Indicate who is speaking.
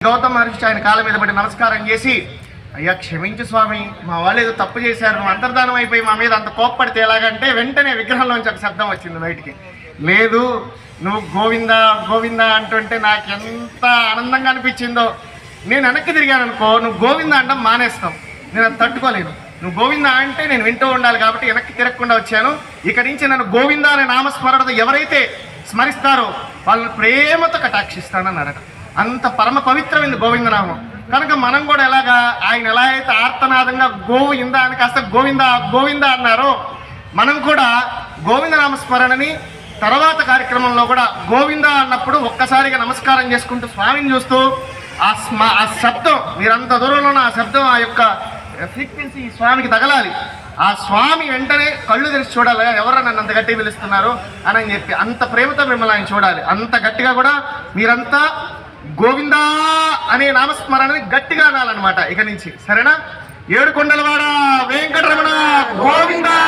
Speaker 1: గౌతమ మహర్షి ఆయన కాళ్ళ మీద పడి నమస్కారం చేసి, అయ్యా క్షమించు స్వామి, మా వాళ్ళు ఏదో తప్పు చేశారు, నువ్వు అంతర్ధానం అయిపోయి మా మీద అంత కోప్పడితే ఎలాగంటే వెంటనే విగ్రహంలోంచి ఒక శబ్దం వచ్చింది బయటికి. లేదు, నువ్వు గోవిందా గోవిందా అంటుంటే నాకు ఎంత ఆనందంగా అనిపించిందో. నేను వెనక్కి తిరిగాను అనుకో, నువ్వు గోవిందా అంటాం మానేస్తావు, నేను అది తట్టుకోలేను. నువ్వు గోవిందా అంటే నేను వింటూ ఉండాలి కాబట్టి వెనక్కి తిరగకుండా వచ్చాను. ఇక్కడి నుంచి నన్ను గోవిందా అనే నామస్మరణతో ఎవరైతే స్మరిస్తారో వాళ్ళని ప్రేమతో కటాక్షిస్తానన్నారట. అంత పరమ పవిత్రమైంది గోవిందనామం. కనుక మనం కూడా ఎలాగా ఆయన ఎలా అయితే ఆర్తనాదంగా గోవిందా అని కాస్త గోవిందా గోవిందా అన్నారో, మనం కూడా గోవిందనామస్మరణని తర్వాత కార్యక్రమంలో కూడా గోవిందా అన్నప్పుడు ఒక్కసారిగా నమస్కారం చేసుకుంటూ స్వామిని చూస్తూ ఆ శబ్దం, మీరంత దూరంలో ఆ శబ్దం, ఆ యొక్క ఫ్రీక్వెన్సీ స్వామికి తగలాలి. ఆ స్వామి వెంటనే కళ్ళు తెరిచి చూడాలి, ఎవరో నన్ను అంత గట్టిగా పిలుస్తున్నారు అని చెప్పి అంత ప్రేమతో మిమ్మల్ని ఆయన చూడాలి. అంత గట్టిగా కూడా మీరంతా గోవిందా అనే నామస్మరణని గట్టిగా అనాలన్నమాట ఇక నుంచి. సరేనా? ఏడుకొండలవాడ వెంకటరమణ గోవిందా.